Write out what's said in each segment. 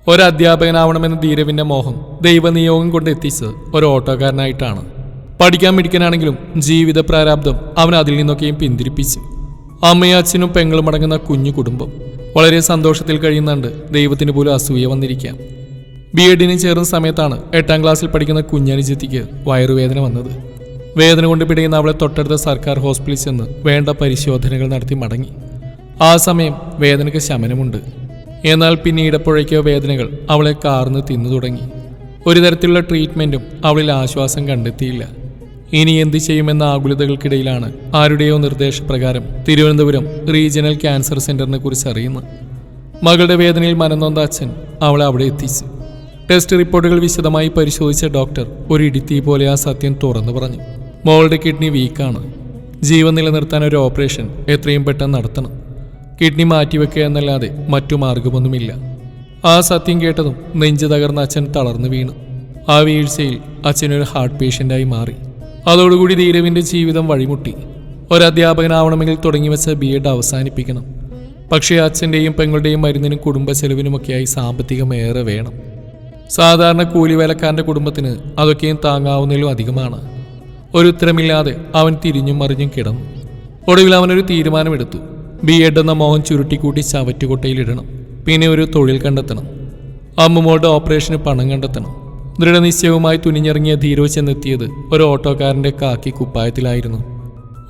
ഒരധ്യാപകനാവണമെന്ന ധീരവിൻ്റെ മോഹം ദൈവനിയോഗം കൊണ്ട് എത്തിച്ചത് ഒരു ഓട്ടോക്കാരനായിട്ടാണ്. പഠിക്കാൻ മിടിക്കാനാണെങ്കിലും ജീവിത പ്രാരാബ്ദം അവൻ അതിൽ നിന്നൊക്കെയും പിന്തിരിപ്പിച്ചു. അമ്മയും അച്ഛനും പെങ്ങളും അടങ്ങുന്ന കുഞ്ഞു കുടുംബം വളരെ സന്തോഷത്തിൽ കഴിയുന്നുണ്ട്. ദൈവത്തിന് പോലും അസൂയ വന്നിരിക്കാം. ബി.എഡിന് ചേർന്ന സമയത്താണ് 8ാം ക്ലാസ്സിൽ പഠിക്കുന്ന കുഞ്ഞനുജത്തിക്ക് വയറുവേദന വന്നത്. വേദന കൊണ്ട് പിടയുന്ന അവളെ തൊട്ടടുത്ത സർക്കാർ ഹോസ്പിറ്റലിൽ ചെന്ന് വേണ്ട പരിശോധനകൾ നടത്തി മടങ്ങി. ആ സമയം വേദനയ്ക്ക് ശമനമുണ്ട്. എന്നാൽ പിന്നീടപ്പോഴേക്കോ വേദനകൾ അവളെ കാർന്ന് തിന്നു തുടങ്ങി. ഒരു തരത്തിലുള്ള ട്രീറ്റ്മെൻറ്റും അവളിൽ ആശ്വാസം കണ്ടെത്തിയില്ല. ഇനി എന്ത് ചെയ്യുമെന്ന ആകുലതകൾക്കിടയിലാണ് ആരുടെയോ നിർദ്ദേശപ്രകാരം തിരുവനന്തപുരം റീജിയണൽ ക്യാൻസർ സെന്ററിനെ കുറിച്ച് അറിയുന്നത്. മകളുടെ വേദനയിൽ മനംനൊന്ത അച്ഛൻ അവളെ അവിടെ എത്തിച്ചു. ടെസ്റ്റ് റിപ്പോർട്ടുകൾ വിശദമായി പരിശോധിച്ച ഡോക്ടർ ഒരു ഇടിത്തീ പോലെ ആ സത്യം തുറന്നു പറഞ്ഞു. മോളുടെ കിഡ്നി വീക്കാണ്. ജീവൻ നിലനിർത്താൻ ഒരു ഓപ്പറേഷൻ എത്രയും പെട്ടെന്ന് നടത്തണം. കിഡ്നി മാറ്റിവെക്കുക എന്നല്ലാതെ മറ്റു മാർഗമൊന്നുമില്ല. ആ സത്യം കേട്ടതും നെഞ്ചു തകർന്ന അച്ഛൻ തളർന്നു വീണു. ആ വീഴ്ചയിൽ അച്ഛനൊരു ഹാർട്ട് പേഷ്യൻ്റായി മാറി. അതോടുകൂടി ധീരവിൻ്റെ ജീവിതം വഴിമുട്ടി. ഒരധ്യാപകനാവണമെങ്കിൽ തുടങ്ങിവെച്ച ബി.എഡ് അവസാനിപ്പിക്കണം. പക്ഷേ അച്ഛൻ്റെയും പെങ്ങളുടെയും മരുന്നിനും കുടുംബ ചെലവിനുമൊക്കെയായി സാമ്പത്തികം ഏറെ വേണം. സാധാരണ കൂലിവേലക്കാരൻ്റെ കുടുംബത്തിന് അതൊക്കെയും താങ്ങാവുന്നതിലും അധികമാണ്. ഒരു ഉത്തരമില്ലാതെ അവൻ തിരിഞ്ഞും മറിഞ്ഞും കിടന്നു. ഒടുവിൽ അവനൊരു തീരുമാനമെടുത്തു. ബി.എഡ് എന്ന മോഹൻ ചുരുട്ടിക്കൂട്ടി ചവറ്റുകൊട്ടയിലിടണം. പിന്നെ ഒരു തൊഴിൽ കണ്ടെത്തണം. അമ്മുമോളുടെ ഓപ്പറേഷന് പണം കണ്ടെത്തണം. ദൃഢനിശ്ചയവുമായി തുനിഞ്ഞിറങ്ങിയ ധീരവ് ചെന്നെത്തിയത് ഒരു ഓട്ടോക്കാരൻ്റെ കാക്കി കുപ്പായത്തിലായിരുന്നു.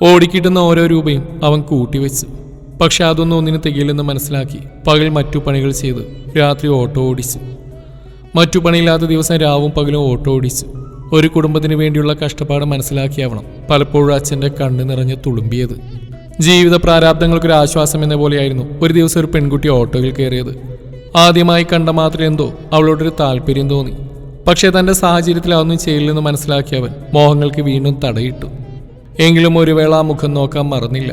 ഓടിക്കിട്ടുന്ന ഓരോ രൂപയും അവൻ കൂട്ടിവെച്ചു. പക്ഷെ അതൊന്നും ഒന്നിന് തികയില്ലെന്ന് മനസ്സിലാക്കി പകൽ മറ്റു പണികൾ ചെയ്ത് രാത്രി ഓട്ടോ ഓടിച്ചു. മറ്റു പണിയില്ലാത്ത ദിവസം രാവും പകലും ഓട്ടോ ഓടിച്ചു. ഒരു കുടുംബത്തിന് വേണ്ടിയുള്ള കഷ്ടപ്പാട് മനസ്സിലാക്കിയാവണം പലപ്പോഴും അച്ഛൻ്റെ കണ്ണ് നിറഞ്ഞ് തുളുമ്പിയത്. ജീവിത പ്രാരാബ്ദങ്ങൾക്കൊരു ആശ്വാസം എന്ന പോലെയായിരുന്നു ഒരു ദിവസം ഒരു പെൺകുട്ടി ഓട്ടോയിൽ കയറിയത്. ആദ്യമായി കണ്ട മാത്രം എന്തോ അവളോടൊരു താല്പര്യം തോന്നി. പക്ഷേ തൻ്റെ സാഹചര്യത്തിൽ അതൊന്നും ചെയ്യില്ലെന്ന് മനസ്സിലാക്കിയവൻ മോഹങ്ങൾക്ക് വീണ്ടും തടയിട്ടു. എങ്കിലും ഒരു വേള ആ മുഖം നോക്കാൻ മറന്നില്ല.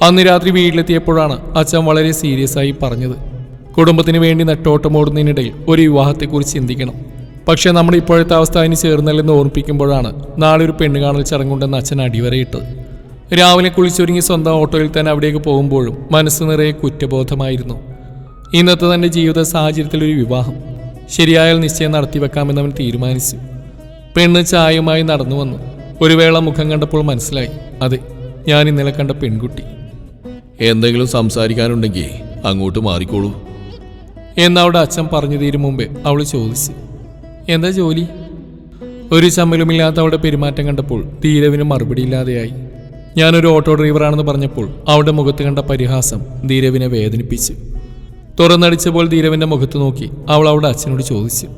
അന്ന് രാത്രി വീട്ടിലെത്തിയപ്പോഴാണ് അച്ഛൻ വളരെ സീരിയസ് ആയി പറഞ്ഞത്, കുടുംബത്തിന് വേണ്ടി നെട്ടോട്ടമോടുന്നതിനിടയിൽ ഒരു വിവാഹത്തെക്കുറിച്ച് ചിന്തിക്കണം. പക്ഷേ നമ്മുടെ ഇപ്പോഴത്തെ അവസ്ഥ അതിന് ചേർന്നല്ലെന്ന് ഓർമ്മിപ്പിക്കുമ്പോഴാണ് നാളെ ഒരു പെണ്ണ് കാണൽ ചടങ്ങുണ്ടെന്ന് അച്ഛൻ അടിവരയിട്ടത്. രാവിലെ കുളിച്ചൊരുങ്ങി സ്വന്തം ഓട്ടോയിൽ തന്നെ അവിടേക്ക് പോകുമ്പോഴും മനസ്സ് നിറയെ കുറ്റബോധമായിരുന്നു. ഇന്നത്തെ തൻ്റെ ജീവിത സാഹചര്യത്തിൽ ഒരു വിവാഹം ശരിയായാൽ നിശ്ചയം നടത്തിവെക്കാമെന്നവൻ തീരുമാനിച്ചു. പെണ്ണ് ചായയുമായി നടന്നു വന്നു. ഒരു വേള മുഖം കണ്ടപ്പോൾ മനസ്സിലായി, അതെ, ഞാൻ ഇന്നലെ കണ്ട പെൺകുട്ടി. എന്തെങ്കിലും സംസാരിക്കാനുണ്ടെങ്കിൽ അങ്ങോട്ട് മാറിക്കോളൂ എന്നവളുടെ അച്ഛൻ പറഞ്ഞു തീരും മുമ്പേ അവൾ ചോദിച്ചു, എന്താ ജോലി? ഒരു ചമ്മലുമില്ലാത്ത അവളുടെ പെരുമാറ്റം കണ്ടപ്പോൾ ധീരവിന് മറുപടിയില്ലാതെയായി. ഞാനൊരു ഓട്ടോ ഡ്രൈവറാണെന്ന് പറഞ്ഞപ്പോൾ അവളുടെ മുഖത്ത് കണ്ട പരിഹാസം ധീരവിനെ വേദനിപ്പിച്ചു. തുറന്നടിച്ചപ്പോൾ ധീരവിൻ്റെ മുഖത്ത് നോക്കി അവൾ അവളുടെ അച്ഛനോട് ചോദിച്ചു,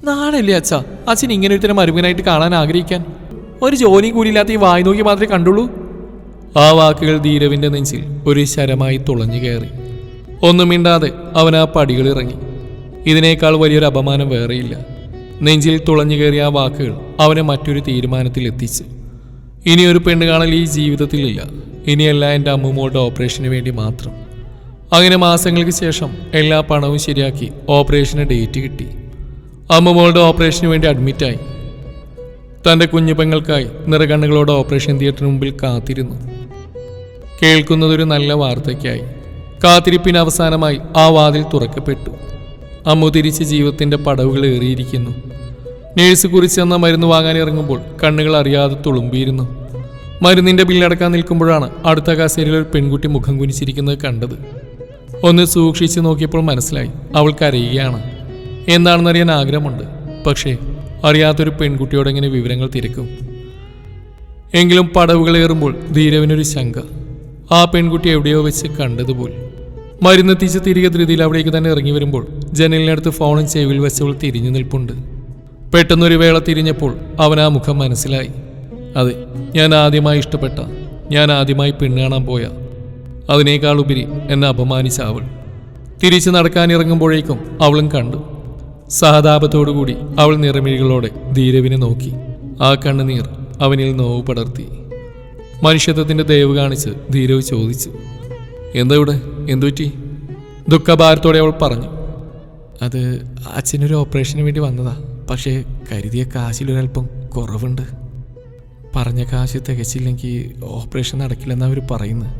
നാളല്ലേ അച്ഛാ അച്ഛൻ ഇങ്ങനെ ഒരു തരം മരുമനായിട്ട് കാണാൻ ആഗ്രഹിക്കാൻ? ഒരു ജോലിയും കൂലിയില്ലാത്ത ഈ വായി നോക്കി മാത്രമേ കണ്ടുള്ളൂ. ആ വാക്കുകൾ ധീരവിൻ്റെ നെഞ്ചിൽ ഒരു ശരമായി തുളഞ്ഞു കയറി. ഒന്നും മിണ്ടാതെ അവൻ ആ പടികളിറങ്ങി. ഇതിനേക്കാൾ വലിയൊരു അപമാനം വേറെയില്ല. നെഞ്ചിൽ തുളഞ്ഞു കയറിയ ആ വാക്കുകൾ അവനെ മറ്റൊരു തീരുമാനത്തിൽ എത്തിച്ചു. ഇനിയൊരു പെണ്ണ് കാണൽ ഈ ജീവിതത്തിലില്ല. ഇനിയല്ല എൻ്റെ അമ്മുമോളുടെ ഓപ്പറേഷന് വേണ്ടി മാത്രം. അങ്ങനെ മാസങ്ങൾക്ക് ശേഷം എല്ലാ പണവും ശരിയാക്കി ഓപ്പറേഷന് ഡേറ്റ് കിട്ടി. അമ്മുമോളുടെ ഓപ്പറേഷന് വേണ്ടി അഡ്മിറ്റായി. തൻ്റെ കുഞ്ഞു പെങ്ങൾക്കായി നിറകണ്ണുകളോടെ ഓപ്പറേഷൻ തിയേറ്ററിന് മുമ്പിൽ കാത്തിരുന്നു. കേൾക്കുന്നതൊരു നല്ല വാർത്തയ്ക്കായി. കാത്തിരിപ്പിന് അവസാനമായി ആ വാതിൽ തുറക്കപ്പെട്ടു. അമ്മു തിരിച്ച് ജീവിതത്തിൻ്റെ പടവുകൾ ഏറിയിരിക്കുന്നു. നേഴ്സ് കുറിച്ചെന്ന മരുന്ന് വാങ്ങാൻ ഇറങ്ങുമ്പോൾ കണ്ണുകൾ അറിയാതെ തുളുമ്പിയിരുന്നു. മരുന്നിൻ്റെ ബില്ലടക്കാൻ നിൽക്കുമ്പോഴാണ് അടുത്ത കസേരയിൽ ഒരു പെൺകുട്ടി മുഖം കുനിച്ചിരിക്കുന്നത് കണ്ടത്. ഒന്ന് സൂക്ഷിച്ച് നോക്കിയപ്പോൾ മനസ്സിലായി അവൾ കരയുകയാണ്. എന്താണെന്നറിയാൻ ആഗ്രഹമുണ്ട്. പക്ഷേ അറിയാത്തൊരു പെൺകുട്ടിയോടെങ്ങനെ വിവരങ്ങൾ തിരക്കും? എങ്കിലും പടവുകളേറുമ്പോൾ ധീരവിനൊരു ശങ്ക. ആ പെൺകുട്ടി എവിടെയോ വെച്ച് കണ്ടതുപോൽ. മരുന്നെത്തിച്ച് തിരികെ ധൃതിയിൽ അവിടേക്ക് തന്നെ ഇറങ്ങി വരുമ്പോൾ ജനലിനടുത്ത് ഫോണും ചെവിയിൽ വെച്ചവൾ തിരിഞ്ഞു നിൽപ്പുണ്ട്. പെട്ടെന്നൊരു വേള തിരിഞ്ഞപ്പോൾ അവൻ ആ മുഖം മനസ്സിലായി. അതെ, ഞാൻ ആദ്യമായി ഇഷ്ടപ്പെട്ട, ഞാൻ ആദ്യമായി പെണ്ണ് കാണാൻ പോയ, അതിനേക്കാളുപരി എന്നെ അപമാനിച്ച അവൾ. തിരിച്ചു നടക്കാനിറങ്ങുമ്പോഴേക്കും അവളും കണ്ടു. സഹതാപത്തോടുകൂടി അവൾ നിറമിഴികളോടെ ധീരവിനെ നോക്കി. ആ കണ്ണുനീർ അവനിൽ നോവ് പടർത്തി. മനുഷ്യത്വത്തിൻ്റെ ദയവ് കാണിച്ച് ധീരവ് ചോദിച്ചു, എന്താ ഇവിടെ, എന്തുപറ്റി? ദുഃഖഭാരത്തോടെ അവൾ പറഞ്ഞു, അത് അച്ഛനൊരു ഓപ്പറേഷന് വേണ്ടി വന്നതാ. പക്ഷേ കരുതിയ കാശിലൊരൽപ്പം കുറവുണ്ട്. പറഞ്ഞ കാശ് തികച്ചില്ലെങ്കിൽ ഓപ്പറേഷൻ നടക്കില്ലെന്നാണ് അവർ പറയുന്നത്.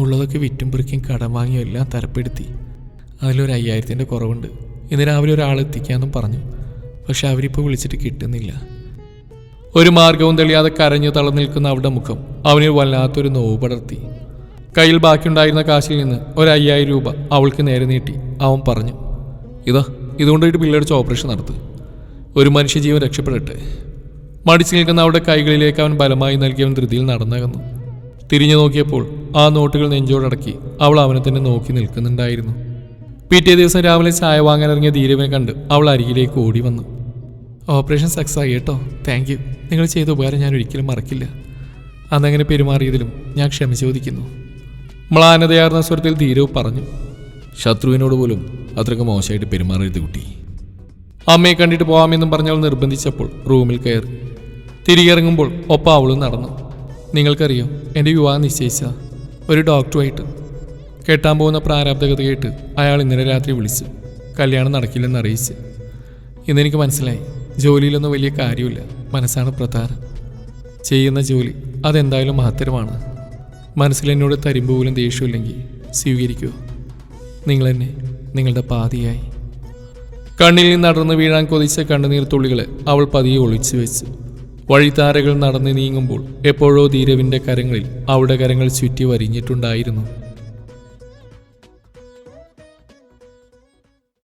ഉള്ളതൊക്കെ വിറ്റും പെറുക്കിയും കടം വാങ്ങിയും എല്ലാം തരപ്പെടുത്തി. അതിലൊരു 5000ൻ്റെ കുറവുണ്ട്. ഇന്ന് രാവിലെ ഒരാളെത്തിക്കാമെന്നും പറഞ്ഞു. പക്ഷെ അവരിപ്പോൾ വിളിച്ചിട്ട് കിട്ടുന്നില്ല. ഒരു മാർഗവും തെളിയാതെ കരഞ്ഞു തളർന്നു നിൽക്കുന്ന അവളുടെ മുഖം അവനിൽ വല്ലാത്തൊരു നോവ് പടർത്തി. കയ്യിൽ ബാക്കിയുണ്ടായിരുന്ന കാശിൽ നിന്ന് ഒരു 5000 രൂപ അവൾക്ക് നേരെ നീട്ടി അവൻ പറഞ്ഞു, ഇതുകൊണ്ടിട്ട് ബില്ലടിച്ച് ഓപ്പറേഷൻ നടത്ത്. ഒരു മനുഷ്യജീവൻ രക്ഷപ്പെടട്ടെ. മടിച്ചു നിൽക്കുന്ന അവളുടെ കൈകളിലേക്ക് അവൻ ബലമായി നൽകിയവൻ ധൃതിയിൽ നടന്നകന്നു. തിരിഞ്ഞു നോക്കിയപ്പോൾ ആ നോട്ടുകൾ നെഞ്ചോടടക്കി അവൾ അവനെ തന്നെ നോക്കി നിൽക്കുന്നുണ്ടായിരുന്നു. പിറ്റേ ദിവസം രാവിലെ ചായ വാങ്ങാനിറങ്ങിയ ധീരവിനെ കണ്ട് അവൾ അരികിലേക്ക് ഓടി വന്നു. ഓപ്പറേഷൻ സക്സസ് ആയി കേട്ടോ, താങ്ക് യു. നിങ്ങൾ ചെയ്ത ഉപകാരം ഞാൻ ഒരിക്കലും മറക്കില്ല. അന്നങ്ങനെ പെരുമാറിയതിലും ഞാൻ ക്ഷമ ചോദിക്കുന്നു. മ്ലാനതയാർന്ന സ്വരത്തിൽ ധീരവ് പറഞ്ഞു. ശത്രുവിനോട് പോലും അത്രയ്ക്ക് മോശമായിട്ട് പെരുമാറരുത് കുട്ടി. അമ്മയെ കണ്ടിട്ട് പോകാമെന്നും പറഞ്ഞവൾ നിർബന്ധിച്ചപ്പോൾ റൂമിൽ കയറി. തിരികെ ഇറങ്ങുമ്പോൾ ഒപ്പം അവളും നടന്നു. നിങ്ങൾക്കറിയോ, എൻ്റെ വിവാഹം നിശ്ചയിച്ച ഒരു ഡോക്ടറുമായിട്ട്. കെട്ടാൻ പോകുന്ന പ്രാരാബ്ധകത കേട്ട് അയാൾ ഇന്നലെ രാത്രി വിളിച്ചു. കല്യാണം നടക്കില്ലെന്ന് അറിയിച്ച്. ഇന്നെനിക്ക് മനസ്സിലായി, ജോലിയിലൊന്നും വലിയ കാര്യമില്ല, മനസ്സാണ് പ്രധാനം. ചെയ്യുന്ന ജോലി അതെന്തായാലും മഹത്തരമാണ്. മനസ്സിലെന്നോട് തരിമ്പ് പോലും ദേഷ്യമില്ലെങ്കിൽ സ്വീകരിക്കുമോ? നിങ്ങളെന്നെ നിങ്ങളുടെ പാതിയായി. കണ്ണിൽ നിന്ന് നടന്നു വീഴാൻ കൊതിച്ച കണ്ണുനീർ തുള്ളികളെ അവൾ പതിയെ ഒളിച്ചു വെച്ചു. വഴിത്താരകൾ നടന്ന് നീങ്ങുമ്പോൾ എപ്പോഴോ ധീരവിൻ്റെ കരങ്ങളിൽ അവളുടെ കരങ്ങൾ ചുറ്റി വരിഞ്ഞിട്ടുണ്ടായിരുന്നു.